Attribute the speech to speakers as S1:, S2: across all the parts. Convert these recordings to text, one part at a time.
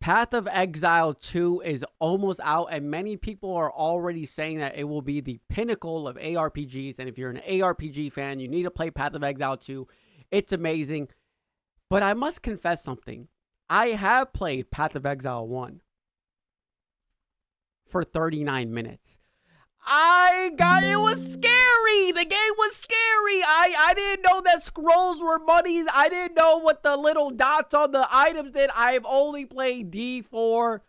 S1: Path of Exile 2 is almost out, and many people are already saying that it will be the pinnacle of ARPGs. And if you're an ARPG fan, you need to play Path of Exile 2. It's amazing. But I must confess something. I have played Path of Exile 1 for 39 minutes. It was scary. The game was scary. I didn't know that scrolls were monies. I didn't know what the little dots on the items did. I've only played D4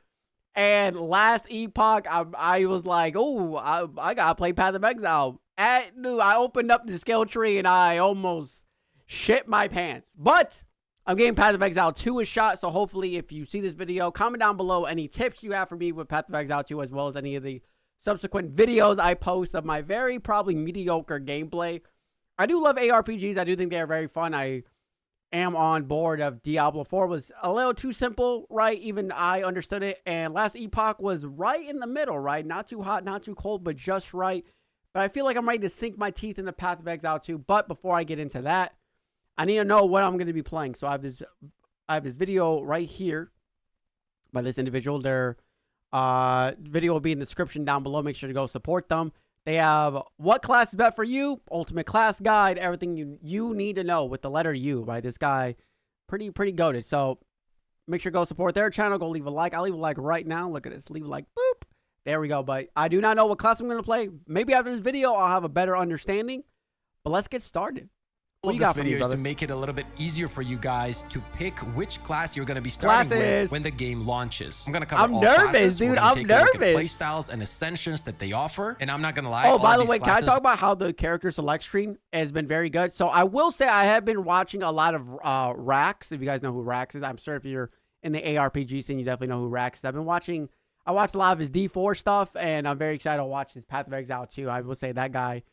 S1: and Last Epoch. I was like, oh, I gotta play Path of Exile. I opened up the skill tree and I almost shit my pants. But I'm getting Path of Exile 2 a shot, so hopefully if you see this video, comment down below any tips you have for me with Path of Exile 2, as well as any of the subsequent videos I post of my very probably mediocre gameplay. I do love ARPGs. I do think they are very fun. I am on board of Diablo 4 was a little too simple, right? Even I understood it. And Last Epoch was right in the middle, right? Not too hot, not too cold, but just right. But I feel like I'm ready to sink my teeth into Path of Exile 2. But before I get into that, I need to know what I'm going to be playing. So I have this video right here by this individual. Their video will be in the description down below. Make sure to go support them. They have what class is best for you, ultimate class guide, everything you need to know with the letter U, right? This guy, pretty goated. So make sure to go support their channel. Go leave a like. I'll leave a like right now. Look at this. Leave a like. Boop. There we go. But I do not know what class I'm going to play. Maybe after this video, I'll have a better understanding. But let's get started. What you got for me, brother?
S2: To make it a little bit easier for you guys to pick which class you're going to be starting with when the game launches. I'm going to cover all classes.
S1: Dude. I'm nervous.
S2: Play styles and ascensions that they offer. And I'm not going to lie.
S1: Oh, by the way, can I talk about how the character select screen has been very good? So I will say I have been watching a lot of Rax. If you guys know who Rax is, I'm sure if you're in the ARPG scene, you definitely know who Rax is. I watched a lot of his D4 stuff, and I'm very excited to watch his Path of Exile 2. I will say that guy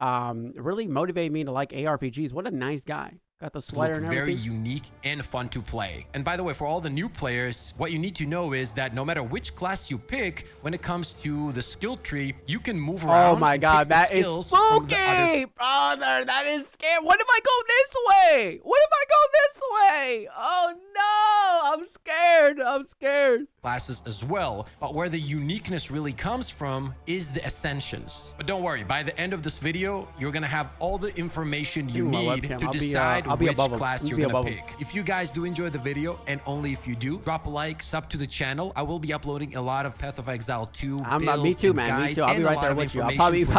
S1: really motivated me to like ARPGs. What a nice guy. Got the sweater and everything.
S2: Very unique and fun to play. And by the way, for all the new players, what you need to know is that no matter which class you pick, when it comes to the skill tree, you can move around.
S1: Oh my god, that is spooky! Brother, that is scary. What if I go this way? What if I go this way? Oh no, I'm scared. I'm scared.
S2: Classes as well, but where the uniqueness really comes from is the ascensions. But don't worry, by the end of this video, you're gonna have all the information you need to decide which class you're gonna pick. If you guys do enjoy the video, and only if you do, drop a like, sub to the channel. I will be uploading a lot of Path of Exile 2 builds.
S1: Me too, man. Me too. I'll be right there with you. I'll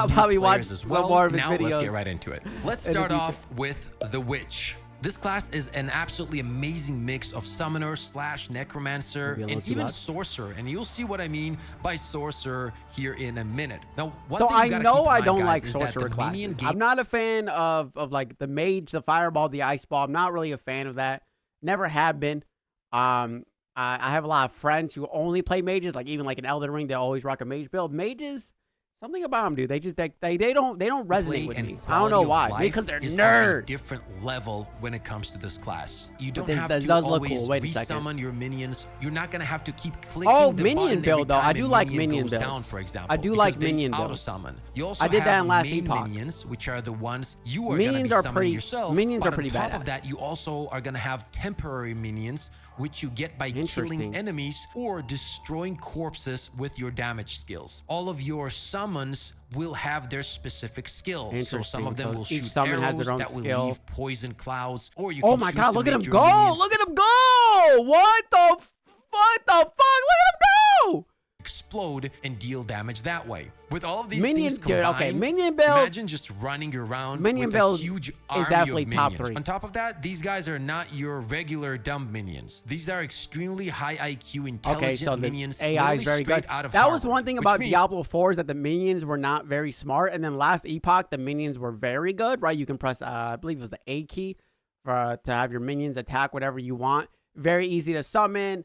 S1: probably watch as well. More of his videos.
S2: Let's get right into it. Let's start off with the Witch. This class is an absolutely amazing mix of summoner / necromancer and even sorcerer, and you'll see what I mean by sorcerer here in a minute. Now,
S1: I know I don't like sorcerer classes. I'm not a fan of like the mage, the fireball, the ice ball. I'm not really a fan of that. Never have been. I have a lot of friends who only play mages, like even like in Elden Ring, they always rock a mage build. Mages, something about them, dude. They just they don't resonate with me. I don't know why. Because they're nerds.
S2: Different level when it comes to this class. You don't
S1: have
S2: to always resummon your minions. You're not gonna have to keep clicking the
S1: minion build though. I do like minion build.
S2: Down, for example,
S1: I do like minion build.
S2: Auto summon. You also
S1: I did that in Last Epoch.
S2: Minions, which are the ones you are gonna be summoning yourself.
S1: Minions are pretty badass.
S2: On top of that, you also are gonna have temporary minions, which you get by killing enemies or destroying corpses with your damage skills. All of your summons will have their specific skills. So some of them will shoot arrows that will leave poison clouds, or you can
S1: oh my god, look at him go! Look at him go! What the fuck? Look at him go!
S2: Explode and deal damage that way. With all of these
S1: minion,
S2: things combined,
S1: dude, okay, minion build.
S2: Imagine just running around
S1: minion
S2: with
S1: build
S2: a huge army
S1: is definitely
S2: of minions.
S1: top 3.
S2: On top of that, these guys are not your regular dumb minions. These are extremely high IQ, intelligent minions.
S1: AI is very good. That was one thing about Diablo 4 is that the minions were not very smart, and then Last Epoch, the minions were very good, right? You can press, I believe it was the A key to have your minions attack whatever you want. Very easy to summon.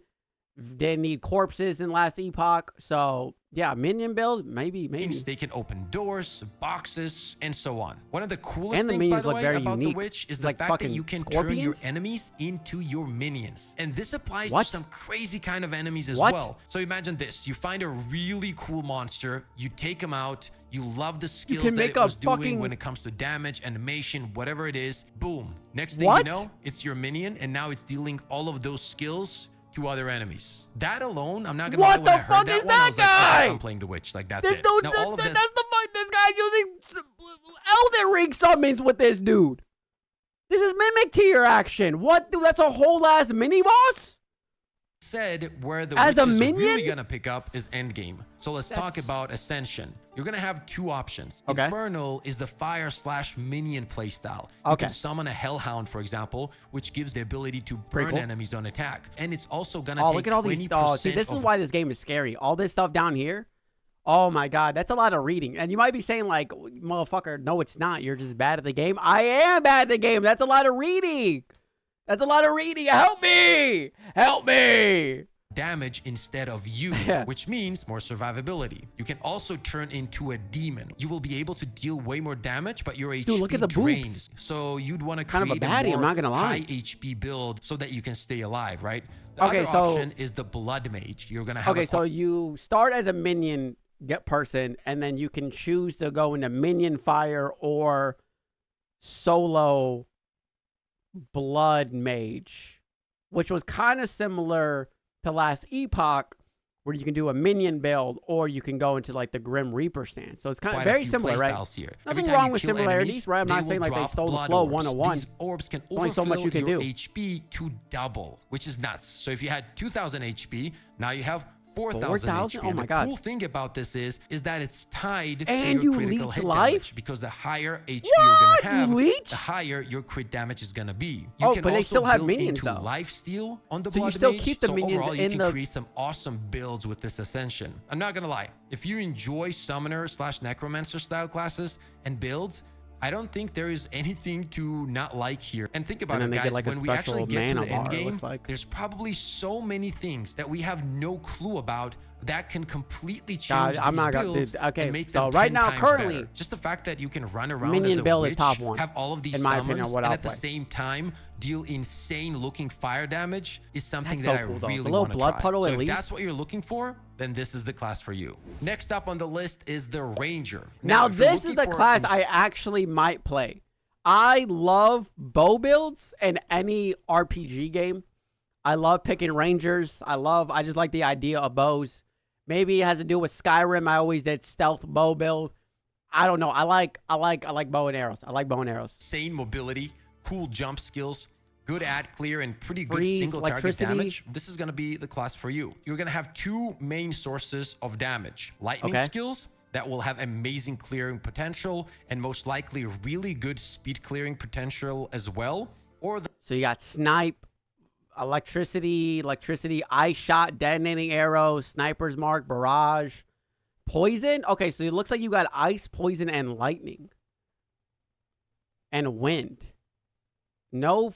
S1: Didn't need corpses in Last Epoch. So yeah, minion build, maybe.
S2: They can open doors, boxes, and so on. One of the coolest things, by the way, about the Witch is the fact that you can turn your enemies into your minions. And this applies to some crazy kind of enemies as well. So imagine this. You find a really cool monster. You take him out. You love the skills that it was doing when it comes to damage, animation, whatever it is. Boom. Next thing you know, it's your minion. And now it's dealing all of those skills to other enemies. That alone, I'm not gonna
S1: what the fuck is that guy?
S2: Like, I'm playing the witch. Like that's
S1: this
S2: it.
S1: dude,
S2: Now,
S1: that's the fuck. This guy's using Elden Ring summons with this dude. This is mimic tier action. What, dude? That's a whole ass mini boss.
S2: Said where the
S1: as
S2: witch
S1: a
S2: is
S1: minion
S2: really gonna pick up is endgame. So let's talk about Ascension. You're gonna have two options.
S1: Okay.
S2: Infernal is the fire/minion playstyle. You can summon a Hellhound, for example, which gives the ability to burn enemies on attack, and it's also gonna take
S1: look at all these. Oh, see, this is why this game is scary. All this stuff down here. Oh my god, that's a lot of reading. And you might be saying like, motherfucker, no, it's not. You're just bad at the game. I am bad at the game. That's a lot of reading. That's a lot of reading. Help me! Help me!
S2: Damage instead of you, which means more survivability. You can also turn into a demon. You will be able to deal way more damage, but your HP
S1: look at the
S2: drains. So you'd want to create
S1: kind of a baddie, I'm not gonna lie.
S2: high HP build so that you can stay alive, right? The other option is the Blood Mage. You're gonna have
S1: so you start as a minion person, and then you can choose to go into minion fire or solo Blood Mage, which was kind of similar to last Epoch, where you can do a minion build or you can go into like the Grim Reaper stance. So it's kind of very similar, right?
S2: Here.
S1: Nothing wrong with similarities, right? I'm not saying like they stole the flow 101.
S2: These orbs can
S1: only so much you can do.
S2: HP to double, which is nuts. So if you had 2,000 HP, now you have 4,000 HP.
S1: Oh my god!
S2: The cool thing about this is that it's tied
S1: and
S2: to your critical hit damage, because the higher HP you're gonna have, the higher your crit damage is gonna be. You can
S1: but they still have minions though.
S2: Lifesteal on the
S1: so
S2: Blood
S1: you still
S2: Mage.
S1: keep the minions
S2: overall,
S1: in
S2: you can create some awesome builds with this Ascension. I'm not gonna lie. If you enjoy Summoner/Necromancer style classes and builds, I don't think there is anything to not like here. And think about it, guys. When we actually get to the end game, there's probably so many things that we have no clue about that can completely change these builds and make them
S1: right now, currently,
S2: better. Just the fact that you can run around
S1: minion
S2: as a
S1: build
S2: witch,
S1: is top one,
S2: have all of these summons, and at the same time deal insane looking fire damage is something that I really want to try. So if that's what you're looking for, then this is the class for you. Next up on the list is the Ranger.
S1: Now this is the class I actually might play. I love bow builds in any RPG game. I love picking Rangers. I just like the idea of bows. Maybe it has to do with Skyrim. I always did stealth bow build. I don't know. I like bow and arrows. I like bow and arrows.
S2: Insane mobility, cool jump skills, good ad clear, and pretty good single target damage. This is going to be the class for you. You're going to have two main sources of damage. Lightning skills that will have amazing clearing potential and most likely really good speed clearing potential as well.
S1: So you got snipe, electricity, ice shot, detonating arrows, sniper's mark, barrage, poison. Okay, so it looks like you got ice, poison, and lightning. And wind. No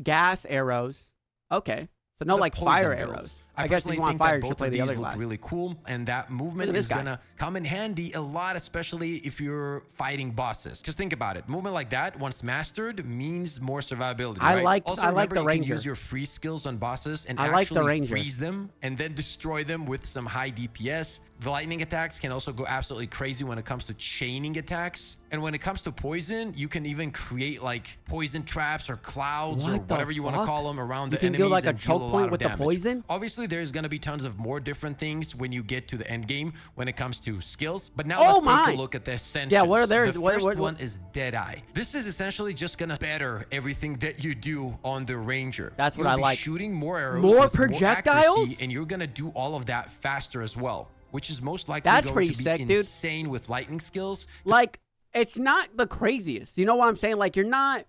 S1: gas arrows. Okay. So no like fire arrows. I guess if you want fire, you should play the other class.
S2: Really cool, and that movement is gonna come in handy a lot, especially if you're fighting bosses. Just think about it. Movement like that, once mastered, means more survivability. Right?
S1: I like the Ranger.
S2: You can use your freeze skills on bosses and actually freeze them and then destroy them with some high DPS. The lightning attacks can also go absolutely crazy when it comes to chaining attacks. And when it comes to poison, you can even create like poison traps or clouds or whatever you want to call them around the enemies.
S1: You can do like a choke point with the poison?
S2: Obviously, there's going to be tons of more different things when you get to the end game when it comes to skills. But now let's take a look at the Ascensions.
S1: Yeah, what are there?
S2: The first one is Deadeye. This is essentially just going to better everything that you do on the Ranger.
S1: That's what I like.
S2: Shooting more arrows,
S1: more projectiles,
S2: more accuracy, and you're going to do all of that faster as well, which is most likely going to be insane with lightning skills.
S1: Like, it's not the craziest. You know what I'm saying? Like, you're not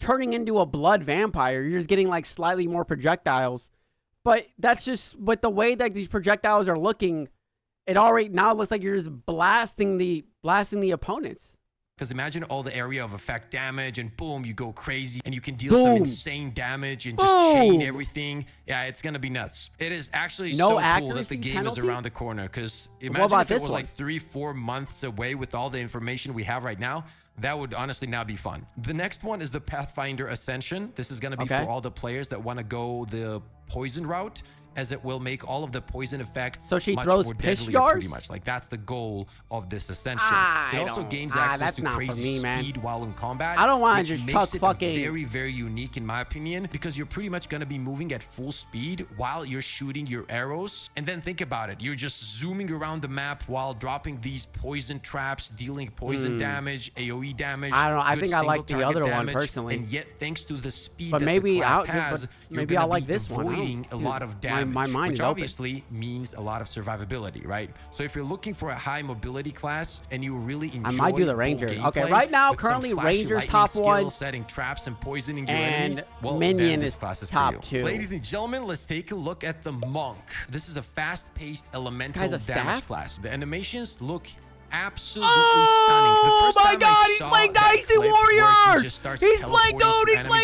S1: turning into a blood vampire. You're just getting like slightly more projectiles. But that's just with the way that these projectiles are looking. It already now looks like you're just blasting the opponents.
S2: Because imagine all the area of effect damage, and boom, you go crazy, and you can deal some insane damage and just chain everything. Yeah, it's gonna be nuts. It is actually so cool that the game is around the corner. Because imagine if it was like 3-4 months away with all the information we have right now. That would honestly not be fun. The next one is the Pathfinder Ascension. This is going to be for all the players that want to go the poison route as it will make all of the poison effects
S1: so she
S2: much
S1: throws
S2: more
S1: piss
S2: deadlier,
S1: jars?
S2: pretty much. Like, that's the goal of this ascension. It also gains access to crazy speed while in combat.
S1: I don't want to just chuck fucking...
S2: very, very unique in my opinion, because you're pretty much going to be moving at full speed while you're shooting your arrows. And then think about it. You're just zooming around the map while dropping these poison traps, dealing poison damage, AoE damage.
S1: I don't know. I think I like the other one personally.
S2: And yet, thanks to the speed
S1: but
S2: that
S1: maybe
S2: the class has,
S1: maybe I like this one.
S2: Avoiding a lot of damage,
S1: my mind
S2: which
S1: is
S2: obviously means a lot of survivability, right? So if you're looking for a high mobility class and you really enjoy,
S1: I might do the Ranger. Okay, right now, currently Ranger's top one,
S2: setting traps and poisoning your enemies.
S1: Well, Minion is top 2.
S2: Ladies and gentlemen, let's take a look at the Monk. This is a fast-paced elemental damage class. The animations look absolutely stunning.
S1: Oh my god, he's playing Dynasty Warriors! He's playing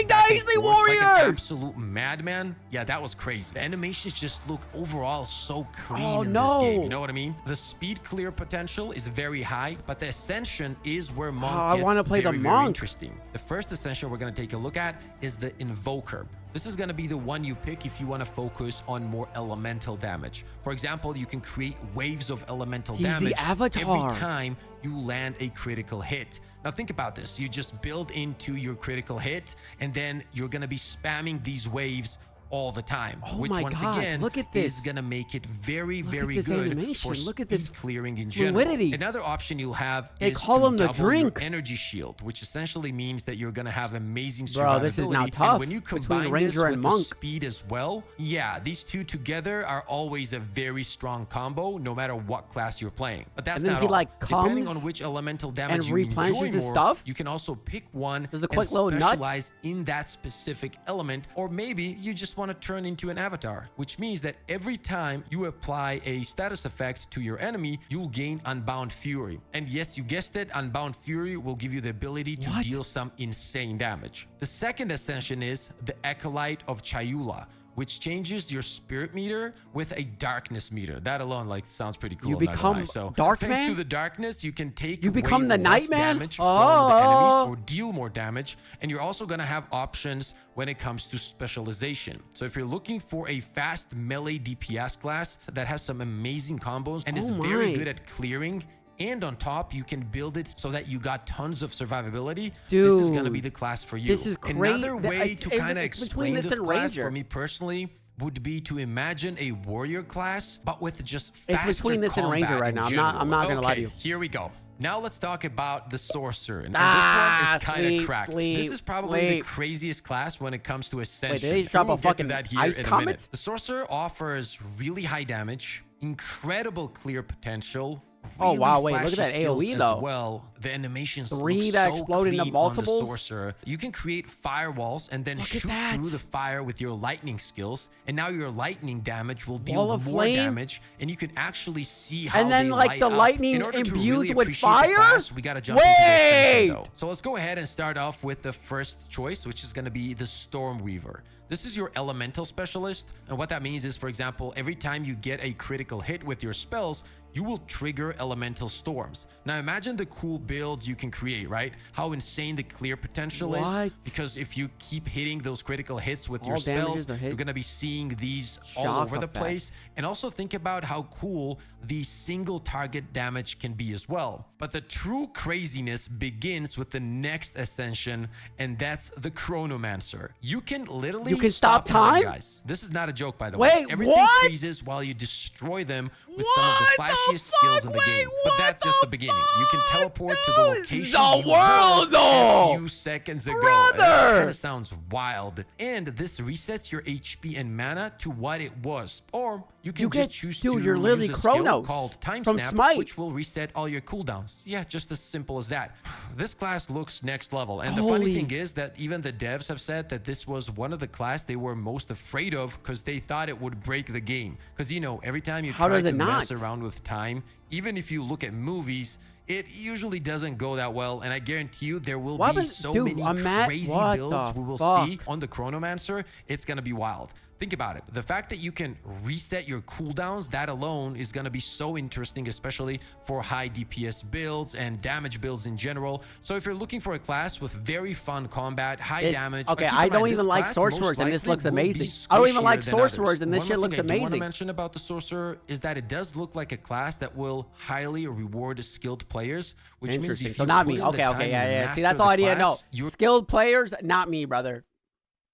S1: Dynasty Warriors!
S2: Like an absolute madman. Yeah, that was crazy. The animations just look overall so clean in this game. You know what I mean? The speed clear potential is very high, but the Ascension is where Monk gets
S1: I want to play the Monk.
S2: Very interesting. The first Ascension we're going to take a look at is the Invoker. This is going to be the one you pick if you want to focus on more elemental damage. For example, you can create waves of elemental damage
S1: the Avatar.
S2: every time you land a critical hit. Now think about this. You just build into your critical hit, and then you're going to be spamming these waves all the time, which once again is gonna make it very, very good for speed clearing in general. Another option you'll have is to double your energy shield, which essentially means that you're gonna have amazing survivability.
S1: This is now tough.
S2: And when you combine Ranger and Monk, the speed as well, yeah, these two together are always a very strong combo, no matter what class you're playing. But that's not all. Depending on which elemental damage you enjoy more, you can also pick one and specialize in that specific element, or maybe you just want to turn into an avatar, which means that every time you apply a status effect to your enemy, you'll gain Unbound Fury. And yes, you guessed it, Unbound Fury will give you the ability to deal some insane damage. The second ascension is the Acolyte of Chayula, which changes your spirit meter with a darkness meter. That alone, like, sounds pretty cool.
S1: You become Dark Man?
S2: Thanks to the darkness, you can take
S1: the Night Man
S2: damage from the enemies or deal more damage. And you're also gonna have options when it comes to specialization. So if you're looking for a fast melee DPS class that has some amazing combos and is very good at clearing, and on top, you can build it so that you got tons of survivability. Dude, this is going to be the class for you.
S1: This is great.
S2: Another way to kind of explain this class for me personally would be to imagine a warrior class, but with just faster
S1: It's between this and Ranger right now. I'm not going to lie to you.
S2: Here we go. Now let's talk about the Sorcerer. And this one is kind of cracked. This is probably the craziest class when it comes to Ascension.
S1: Wait, did they drop a fucking ice comet?
S2: The Sorcerer offers really high damage, incredible clear potential.
S1: Oh wow, wait, look at that AoE though.
S2: Well, the animations
S1: that
S2: so
S1: explode into multiples.
S2: The Sorcerer. You can create firewalls and then shoot through the fire with your lightning skills, and now your lightning damage will deal more damage, and you can actually see how
S1: and then like the lightning imbued with fire.
S2: Class, we gotta jump into this. So let's go ahead and start off with the first choice, which is going to be the Stormweaver. This is your elemental specialist, and what that means is, for example, every time you get a critical hit with your spells, you will trigger elemental storms. Now imagine the cool builds you can create, right? How insane the clear potential is. Because if you keep hitting those critical hits with your spells, you're gonna be seeing these all over the place. And also think about how cool the single target damage can be as well. But the true craziness begins with the next ascension, and that's the Chronomancer. You can literally
S1: stop time,
S2: guys. This is not a joke, by the way. Everything freezes while you destroy them with some of the flashiest skills in the game. But that's just the beginning. You can teleport to the location a few seconds ago. That kind of sounds wild. And this resets your HP and mana to what it was. Or you can just choose to
S1: you're literally
S2: use a
S1: Chronos
S2: skill called Time
S1: from
S2: Snap,
S1: Smite,
S2: which will reset all your cooldowns. Yeah, just as simple as that. This class looks next level. And the funny thing is that even the devs have said that this was one of the class they were most afraid of because they thought it would break the game. Because, you know, every time you try to mess around with time, even if you look at movies, it usually doesn't go that well, and I guarantee you there will be so many crazy builds we will see on the Chronomancer. It's gonna be wild. Think about it. The fact that you can reset your cooldowns, that alone is going to be so interesting, especially for high DPS builds and damage builds in general. So if you're looking for a class with very fun combat, high damage...
S1: Okay, I don't even like sorcerers, and this looks amazing. I don't even like sorcerers, and this shit looks amazing. One thing I do want to mention
S2: about the sorcerer is that it does look like a class that will highly reward skilled players, which means if you
S1: so not me. Okay, yeah. See, that's all I need to know. Skilled players, not me, brother.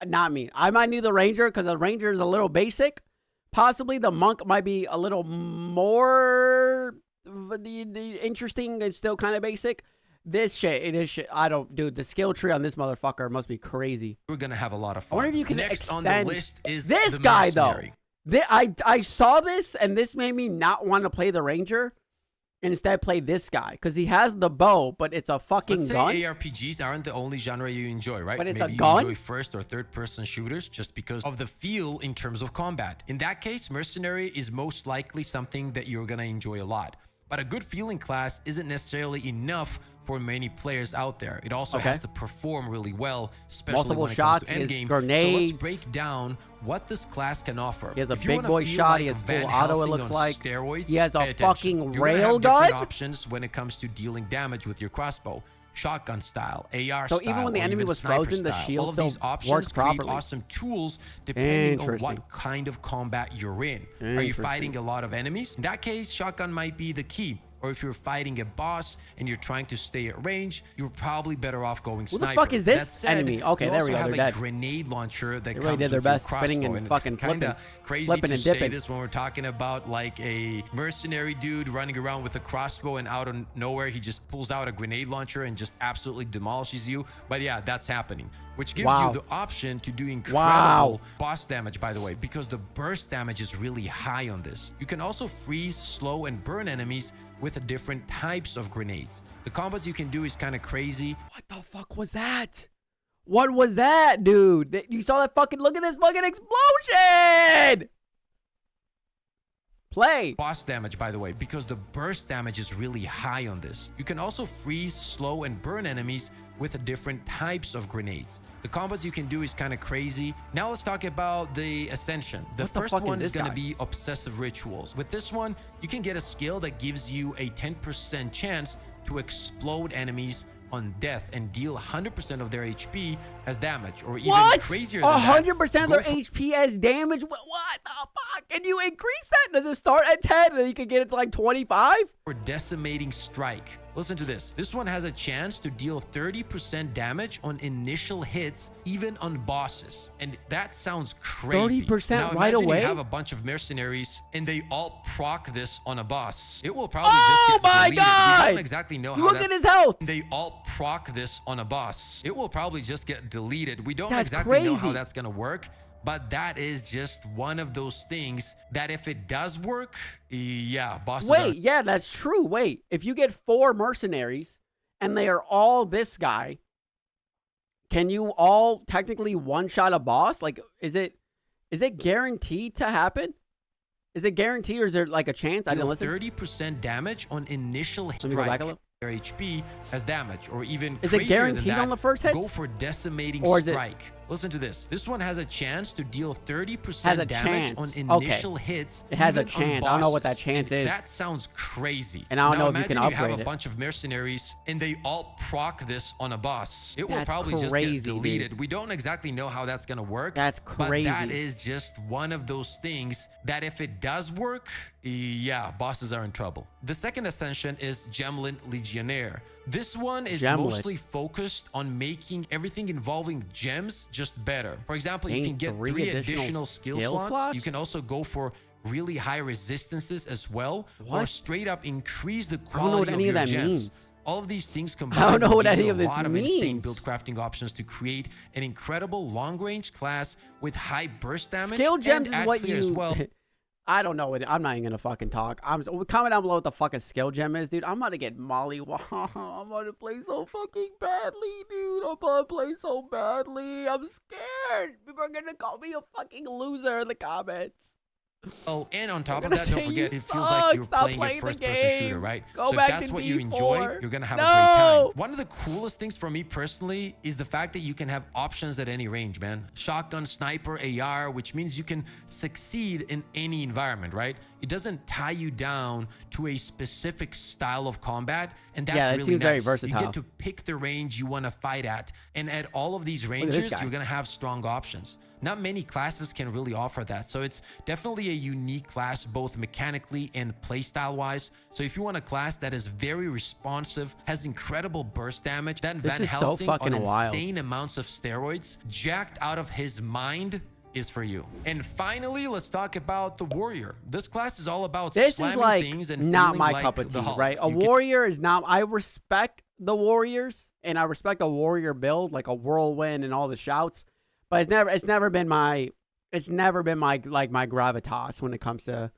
S1: Not me. I might need the ranger because the ranger is a little basic. Possibly the monk might be a little more interesting. It's still kind of basic. This shit, I don't, dude. The skill tree on this motherfucker must be crazy.
S2: We're gonna have a lot of fun.
S1: I wonder if you can
S2: Next
S1: extend.
S2: on the list is
S1: this
S2: the
S1: guy
S2: mercenary.
S1: though. I saw this and this made me not want to play the ranger. Instead, play this guy because he has the bow, but it's a fucking gun.
S2: ARPGs aren't the only genre you enjoy, right?
S1: But it's
S2: Maybe
S1: a gun.
S2: You enjoy first or third person shooters just because of the feel in terms of combat. In that case, mercenary is most likely something that you're gonna enjoy a lot. But a good feeling class isn't necessarily enough for many players out there. It also has to perform really well, especially
S1: multiple
S2: when it
S1: shots,
S2: comes to endgame.
S1: grenades.
S2: So let's break down what this class can offer.
S1: He has a big boy shot. He has full auto. It looks like
S2: steroids.
S1: He has a fucking
S2: rail
S1: gun.
S2: Options when it comes to dealing damage with your crossbow. Shotgun style, AR
S1: so
S2: style,
S1: even when the enemy was frozen, the shield still worked properly.
S2: Awesome tools depending on what kind of combat you're in. Are you fighting a lot of enemies? In that case, shotgun might be the key. Or if you're fighting a boss and you're trying to stay at range, you're probably better off going sniper.
S1: Who the fuck is this enemy? Okay, there we go. They're dead.
S2: Grenade launcher that
S1: they really did their best, spinning and fucking flipping.
S2: Crazy
S1: flipping
S2: to
S1: and
S2: say
S1: dipping.
S2: this when we're talking about like a mercenary dude running around with a crossbow and out of nowhere he just pulls out a grenade launcher and just absolutely demolishes you. But yeah, that's happening, which gives you the option to do incredible boss damage, by the way, because the burst damage is really high on this. You can also freeze, slow, and burn enemies with different types of grenades. The combos you can do is kind of crazy.
S1: What the fuck was that? What was that, dude? You saw that fucking, look at this fucking explosion! Play.
S2: Boss damage, by the way, because the burst damage is really high on this. You can also freeze, slow, and burn enemies with different types of grenades. The combos you can do is kind of crazy. Now let's talk about the Ascension. The first one is going to be Obsessive Rituals. With this one, you can get a skill that gives you a 10% chance to explode enemies on death and deal 100% of their HP as damage, or even crazier than
S1: 100% of their HP as damage? What the fuck? Can you increase that? Does it start at 10 and then you can get it to like 25?
S2: Or Decimating Strike. Listen to this. This one has a chance to deal 30% damage on initial hits, even on bosses. And that sounds crazy.
S1: 30% right away?
S2: You have a bunch of mercenaries and they all proc this on a boss. It will probably just get deleted.
S1: My God!
S2: We don't exactly know how
S1: Look at his health!
S2: They all proc this on a boss. It will probably just get deleted. We don't exactly know how that's going to work. But that is just one of those things that if it does work, yeah, bosses
S1: yeah, that's true. Wait, if you get 4 mercenaries and they are all this guy, can you all technically one-shot a boss? Like, is it guaranteed to happen? Is it guaranteed or is there like a chance? I didn't listen.
S2: 30% damage on initial hit.
S1: Let me go back a little.
S2: Their HP as damage, or even
S1: is it guaranteed on the first hit?
S2: Go for Decimating Strike. Listen to this. This one has a chance to deal 30% damage on initial hits.
S1: It has a chance. I don't know what that chance is.
S2: That sounds crazy.
S1: And I don't know if you can upgrade it.
S2: You have a bunch of mercenaries and they all proc this on a boss. It will probably just get deleted. Dude. We don't exactly know how that's going to work.
S1: That's crazy.
S2: But that is just one of those things that if it does work, yeah, bosses are in trouble. The second Ascension is Gemlin Legionnaire. This one is mostly focused on making everything involving gems just better. For example, you can get 3 additional skill slots. You can also go for really high resistances as well, or straight up increase the quality of your gems. All of these things combined,
S1: I don't know what any of
S2: this
S1: means.
S2: A lot of insane build crafting options to create an incredible long-range class with high burst damage.
S1: Skill gems is what you... As well. I don't know what I'm not even gonna fucking talk. Comment down below what the fuck a skill gem is, dude. I'm about to get molly. I'm about to play so fucking badly, dude. I'm about to play so badly. I'm scared. People are gonna call me a fucking loser in the comments.
S2: Oh, and on top of that, don't forget, it feels like you're playing a first-person shooter, right?
S1: Go
S2: so
S1: back
S2: if that's
S1: to
S2: what
S1: D4.
S2: you enjoy, you're gonna have a great time. One of the coolest things for me personally is the fact that you can have options at any range, man. Shotgun, sniper, AR, which means you can succeed in any environment, right? It doesn't tie you down to a specific style of combat, and that's really nice.
S1: Very versatile.
S2: You get to pick the range you want to fight at, and at all of these ranges, you're gonna have strong options. Not many classes can really offer that. So it's definitely a unique class, both mechanically and playstyle wise. So if you want a class that is very responsive, has incredible burst damage, that Van Helsing on insane amounts of steroids, jacked out of his mind, is for you. And finally, let's talk about the warrior. This class is all about slamming things and
S1: not my cup of tea, right? A warrior is not. I respect the warriors, and I respect a warrior build, like a whirlwind and all the shouts. But it's never been my like my gravitas when it comes to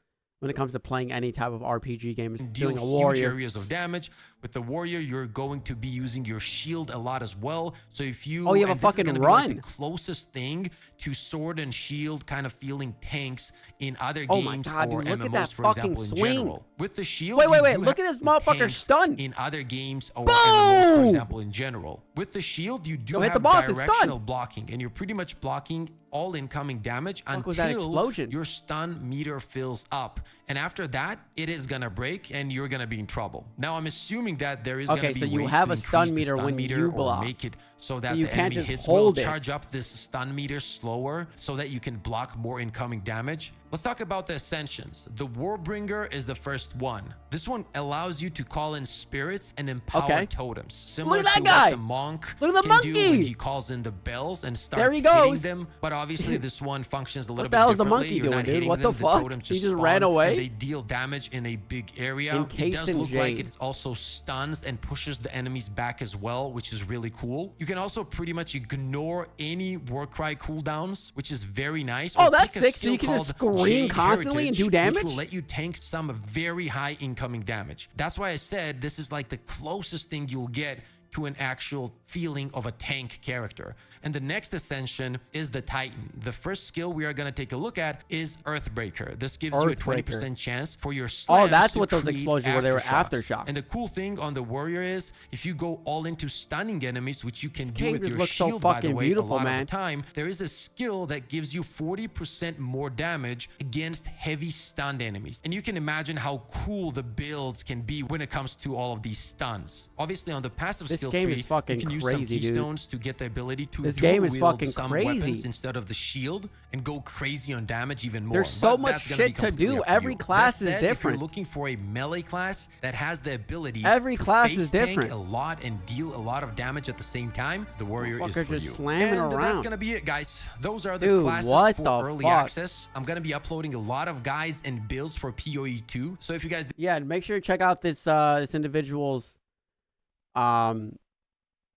S1: playing any type of RPG game.
S2: Doing a warrior. Huge areas of damage. With the warrior, you're going to be using your shield a lot as well. So if you
S1: you have a fucking run,
S2: like the closest thing to sword and shield kind of feeling tanks in other games or MMOs, for example, in general. With the shield,
S1: wait, look at this motherfucker stun
S2: in other games or MMOs, for example, in general. With the shield, you do have directional blocking, and you're pretty much blocking all incoming damage until your stun meter fills up. And after that, it is gonna break and you're gonna be in trouble. Now, I'm assuming that there is gonna be
S1: so you have a stun meter when you block.
S2: Make it so that the enemy hits will charge up this stun meter slower so that you can block more incoming damage. Let's talk about the ascensions. The Warbringer is the first one. This one allows you to call in spirits and empower totems. Similar to what the monk can do when he calls in the bells and starts hitting them. But obviously this one functions a little bit differently.
S1: What the hell's the monkey doing, dude? What the fuck? He just ran away?
S2: And they deal damage in a big area. It does look like it also stuns and pushes the enemies back as well, which is really cool. You can also pretty much ignore any Warcry cooldowns, which is very nice.
S1: Oh, that's sick. So you can just scream constantly and do damage?
S2: Which will let you tank some very high incoming damage. That's why I said this is like the closest thing you'll get to an actual feeling of a tank character. And the next ascension is the Titan. The first skill we are going to take a look at is Earthbreaker. This gives you a 20% chance for your slams
S1: that's what those explosions were. They were aftershocks.
S2: And the cool thing on the warrior is if you go all into stunning enemies, which you can do with your
S1: shield,
S2: so by the way, a lot of the time, there is a skill that gives you 40% more damage against heavy stunned enemies. And you can imagine how cool the builds can be when it comes to all of these stuns. Obviously on the passive skill tree,
S1: is fucking
S2: you can
S1: crazy,
S2: use some keystones to get the ability to
S1: this game is fucking
S2: some
S1: crazy
S2: weapons instead of the shield and go crazy on damage even more.
S1: There's so much shit to do. Every class is different.
S2: If you're looking for a melee class that has the ability
S1: every class is different
S2: a lot and deal a lot of damage at the same time, the warrior is for
S1: just
S2: you.
S1: Slamming
S2: and
S1: around.
S2: That's gonna be it, guys. Those are the classes for early access. I'm gonna be uploading a lot of guides and builds for PoE 2. So if you guys
S1: make sure to check out this this individual's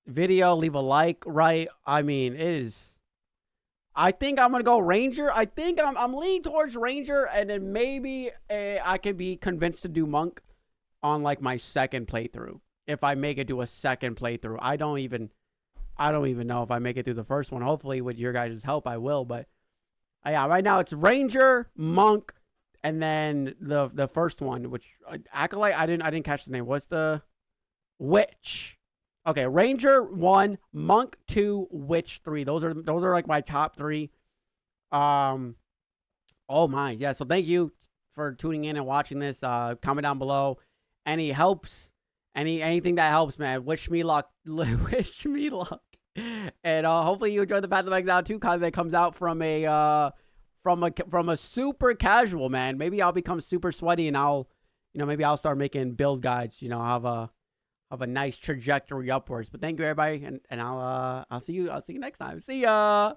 S1: video, leave a like, right? I mean, it is. I think I'm gonna go Ranger. I think I'm leaning towards Ranger, and then maybe I could be convinced to do Monk on like my second playthrough if I make it to a second playthrough. I don't even know if I make it through the first one. Hopefully, with your guys' help, I will. But yeah, right now it's Ranger, Monk, and then the first one, which Acolyte. I didn't catch the name. What's the Witch? Okay, Ranger 1, Monk 2, Witch 3. Those are like my top 3. Oh my, yeah. So thank you for tuning in and watching this. Comment down below any helps, anything that helps, man. Wish me luck. Wish me luck. And hopefully you enjoy the Path of Exile 2 content that comes out from a super casual, man. Maybe I'll become super sweaty and maybe I'll start making build guides. Have a nice trajectory upwards. But thank you, everybody, and I'll see you next time. See ya.